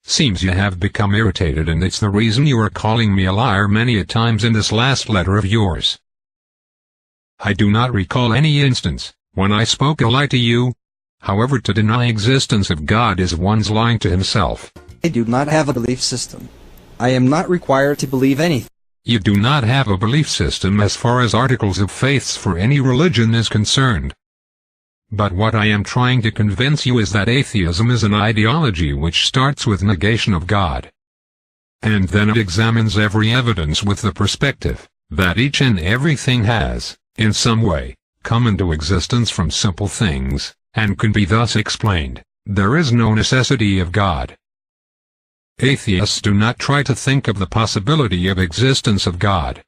Seems you have become irritated, and it's the reason you are calling me a liar many a times in this last letter of yours. I do not recall any instance when I spoke a lie to you. However, to deny existence of God is one's lying to himself. I do not have a belief system. I am not required to believe anything. You do not have a belief system as far as articles of faiths for any religion is concerned. But what I am trying to convince you is that atheism is an ideology which starts with negation of God. And then it examines every evidence with the perspective that each and everything has, in some way, come into existence from simple things, and can be thus explained. There is no necessity of God. Atheists do not try to think of the possibility of existence of God.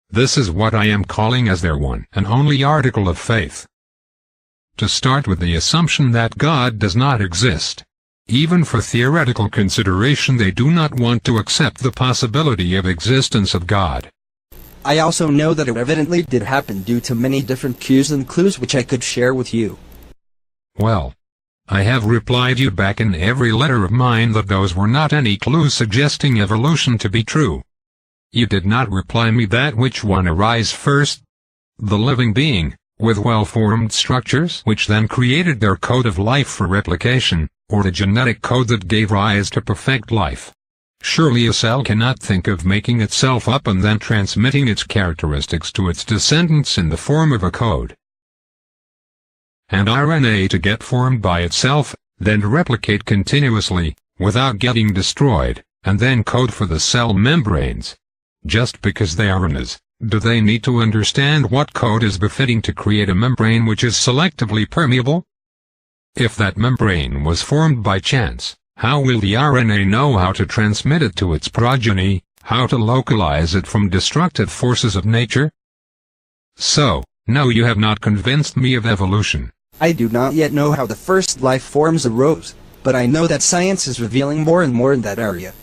This is what I am calling as their one and only article of faith. To start with the assumption that God does not exist. Even for theoretical consideration, they do not want to accept the possibility of existence of God. I also know that it evidently did happen due to many different cues and clues which I could share with you. Well, I have replied you back in every letter of mine that those were not any clues suggesting evolution to be true. You did not reply me that which one arise first. The living being, with well-formed structures which then created their code of life for replication, or the genetic code that gave rise to perfect life. Surely a cell cannot think of making itself up and then transmitting its characteristics to its descendants in the form of a code. And RNA to get formed by itself, then replicate continuously, without getting destroyed, and then code for the cell membranes. Just because they are RNAs, do they need to understand what code is befitting to create a membrane which is selectively permeable? If that membrane was formed by chance, how will the RNA know how to transmit it to its progeny, how to localize it from destructive forces of nature? So, no, you have not convinced me of evolution. I do not yet know how the first life forms arose, but I know that science is revealing more and more in that area.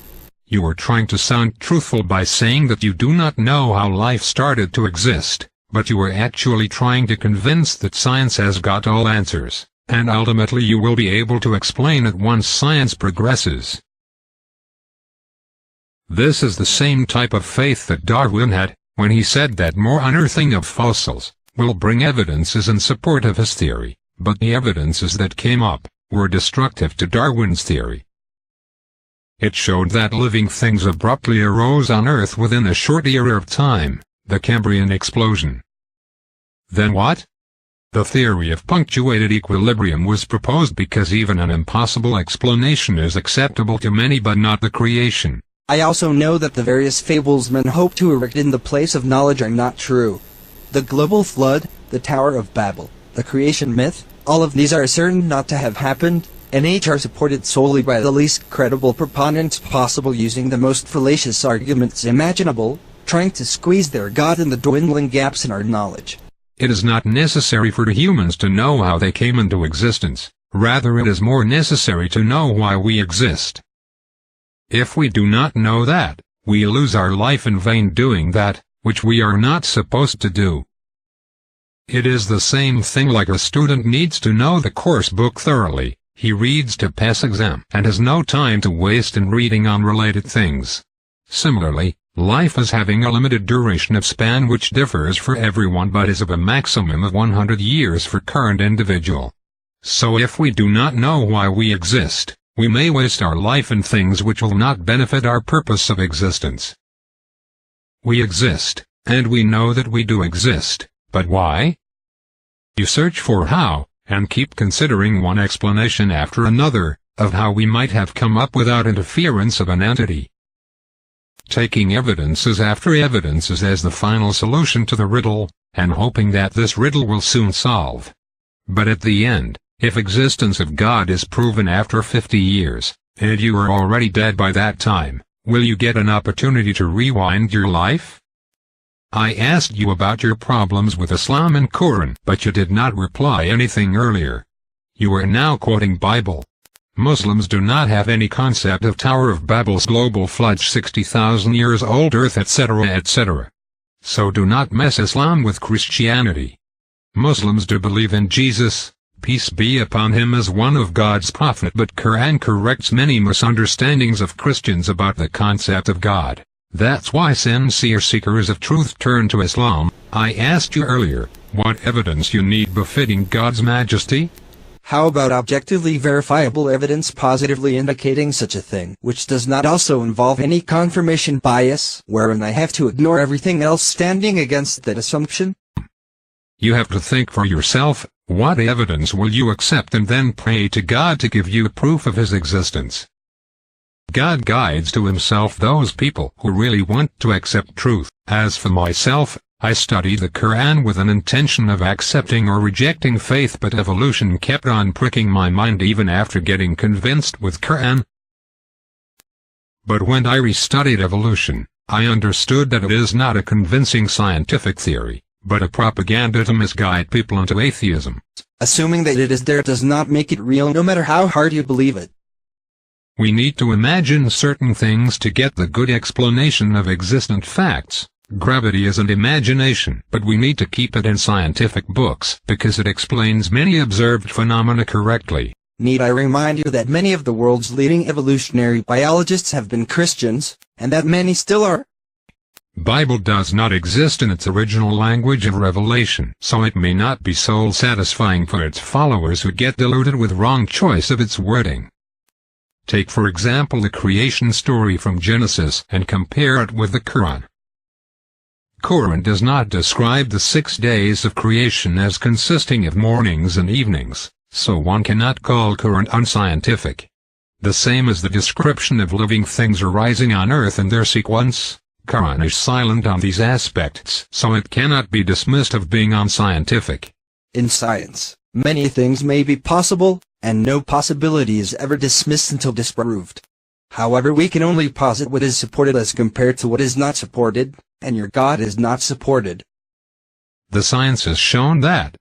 You are trying to sound truthful by saying that you do not know how life started to exist, but you are actually trying to convince that science has got all answers, and ultimately you will be able to explain it once science progresses. This is the same type of faith that Darwin had, when he said that more unearthing of fossils will bring evidences in support of his theory, but the evidences that came up were destructive to Darwin's theory. It showed that living things abruptly arose on Earth within a short era of time, the Cambrian explosion. Then what? The theory of punctuated equilibrium was proposed because even an impossible explanation is acceptable to many but not the creation. I also know that the various fables men hope to erect in the place of knowledge are not true. The global flood, the Tower of Babel, the creation myth, all of these are certain not to have happened, and each are supported solely by the least credible proponents possible, using the most fallacious arguments imaginable, trying to squeeze their God in the dwindling gaps in our knowledge. It is not necessary for humans to know how they came into existence, rather it is more necessary to know why we exist. If we do not know that, we lose our life in vain doing that, which we are not supposed to do. It is the same thing like a student needs to know the course book thoroughly. He reads to pass exam and has no time to waste in reading unrelated things. Similarly, life is having a limited duration of span which differs for everyone but is of a maximum of 100 years for current individual. So if we do not know why we exist, we may waste our life in things which will not benefit our purpose of existence. We exist, and we know that we do exist, but why? You search for how, and keep considering one explanation after another, of how we might have come up without interference of an entity. Taking evidences after evidences as the final solution to the riddle, and hoping that this riddle will soon solve. But at the end, if existence of God is proven after 50 years, and you are already dead by that time, will you get an opportunity to rewind your life? I asked you about your problems with Islam and Quran, but you did not reply anything earlier. You are now quoting Bible. Muslims do not have any concept of Tower of Babel's global flood, 60,000 years old Earth, etc., etc. So do not mess Islam with Christianity. Muslims do believe in Jesus, peace be upon him, as one of God's prophet, but Quran corrects many misunderstandings of Christians about the concept of God. That's why sincere seekers of truth turn to Islam. I asked you earlier, what evidence you need befitting God's majesty? How about objectively verifiable evidence positively indicating such a thing, which does not also involve any confirmation bias, wherein I have to ignore everything else standing against that assumption? You have to think for yourself, what evidence will you accept, and then pray to God to give you proof of his existence. God guides to himself those people who really want to accept truth. As for myself, I study the Quran with an intention of accepting or rejecting faith, but evolution kept on pricking my mind even after getting convinced with Quran. But when I restudied evolution, I understood that it is not a convincing scientific theory, but a propaganda to misguide people into atheism. Assuming that it is there does not make it real, no matter how hard you believe it. We need to imagine certain things to get the good explanation of existent facts. Gravity is an imagination, but we need to keep it in scientific books because it explains many observed phenomena correctly. Need I remind you that many of the world's leading evolutionary biologists have been Christians, and that many still are? Bible does not exist in its original language of revelation, so it may not be soul-satisfying for its followers who get deluded with wrong choice of its wording. Take for example the creation story from Genesis and compare it with the Quran. Quran does not describe the 6 days of creation as consisting of mornings and evenings, so one cannot call Quran unscientific. The same as the description of living things arising on earth and their sequence, Quran is silent on these aspects, so it cannot be dismissed of being unscientific. In science, many things may be possible, and no possibility is ever dismissed until disproved. However, we can only posit what is supported as compared to what is not supported, and your God is not supported. The science has shown that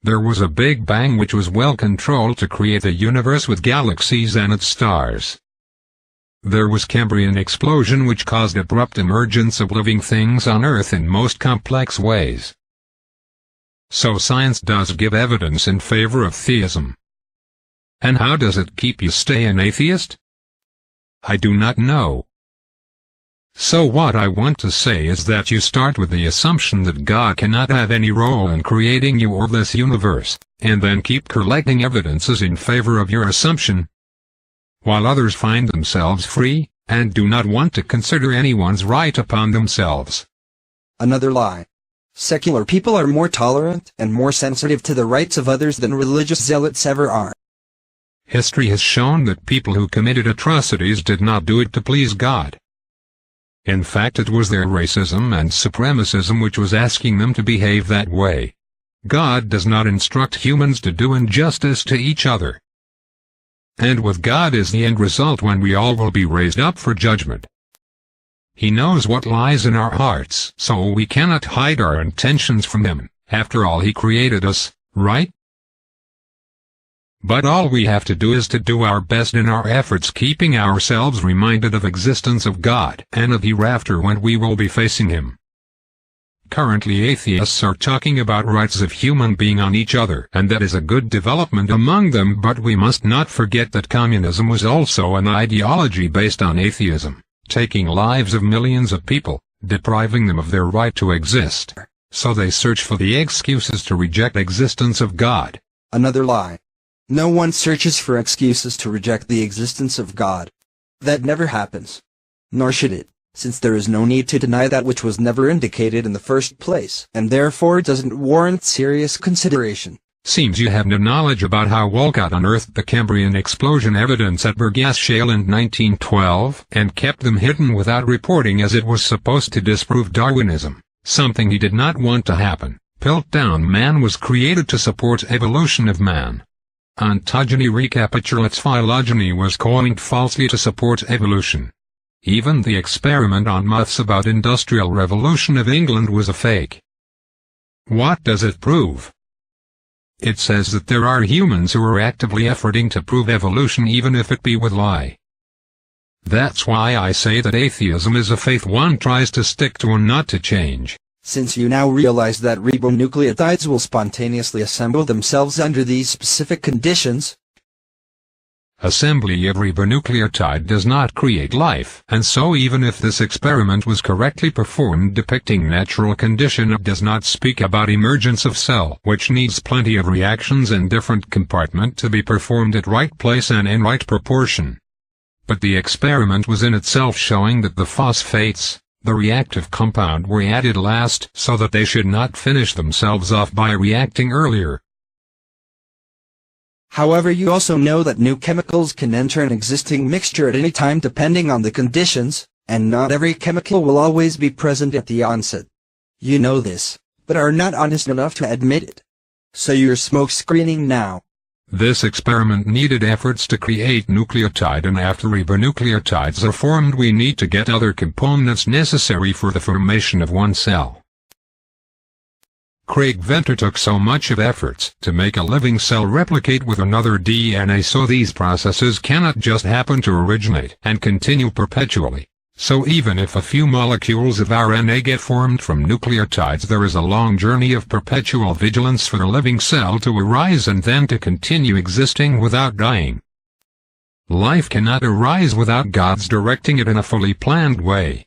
there was a Big Bang which was well controlled to create the universe with galaxies and its stars. There was Cambrian explosion which caused abrupt emergence of living things on Earth in most complex ways. So science does give evidence in favor of theism. And how does it keep you stay an atheist? I do not know. So what I want to say is that you start with the assumption that God cannot have any role in creating you or this universe, and then keep collecting evidences in favor of your assumption, while others find themselves free, and do not want to consider anyone's right upon themselves. Another lie. Secular people are more tolerant and more sensitive to the rights of others than religious zealots ever are. History has shown that people who committed atrocities did not do it to please God. In fact, it was their racism and supremacism which was asking them to behave that way. God does not instruct humans to do injustice to each other. And with God is the end result when we all will be raised up for judgment. He knows what lies in our hearts, so we cannot hide our intentions from him. After all, he created us, right? But all we have to do is to do our best in our efforts, keeping ourselves reminded of existence of God and of hereafter when we will be facing him. Currently atheists are talking about rights of human being on each other, and that is a good development among them, but we must not forget that communism was also an ideology based on atheism, taking lives of millions of people, depriving them of their right to exist. So they search for the excuses to reject existence of God. Another lie. No one searches for excuses to reject the existence of God. That never happens. Nor should it, since there is no need to deny that which was never indicated in the first place, and therefore doesn't warrant serious consideration. Seems you have no knowledge about how Walcott unearthed the Cambrian explosion evidence at Burgas Shale in 1912, and kept them hidden without reporting, as it was supposed to disprove Darwinism, something he did not want to happen. Piltdown Man was created to support evolution of man. Ontogeny recapitulates phylogeny was coined falsely to support evolution. Even the experiment on moths about Industrial Revolution of England was a fake. What does it prove? It says that there are humans who are actively efforting to prove evolution, even if it be with lie. That's why I say that atheism is a faith one tries to stick to and not to change. Since you now realize that ribonucleotides will spontaneously assemble themselves under these specific conditions, assembly of ribonucleotide does not create life, and so even if this experiment was correctly performed depicting natural condition, it does not speak about emergence of cell, which needs plenty of reactions in different compartment to be performed at right place and in right proportion. But the experiment was in itself showing that the phosphates, the reactive compound, were added last so that they should not finish themselves off by reacting earlier. However, you also know that new chemicals can enter an existing mixture at any time depending on the conditions, and not every chemical will always be present at the onset. You know this, but are not honest enough to admit it. So you're smoke screening now. This experiment needed efforts to create nucleotide, and after ribonucleotides are formed we need to get other components necessary for the formation of one cell. Craig Venter took so much of efforts to make a living cell replicate with another DNA, so these processes cannot just happen to originate and continue perpetually. So even if a few molecules of RNA get formed from nucleotides, there is a long journey of perpetual vigilance for the living cell to arise and then to continue existing without dying. Life cannot arise without God's directing it in a fully planned way.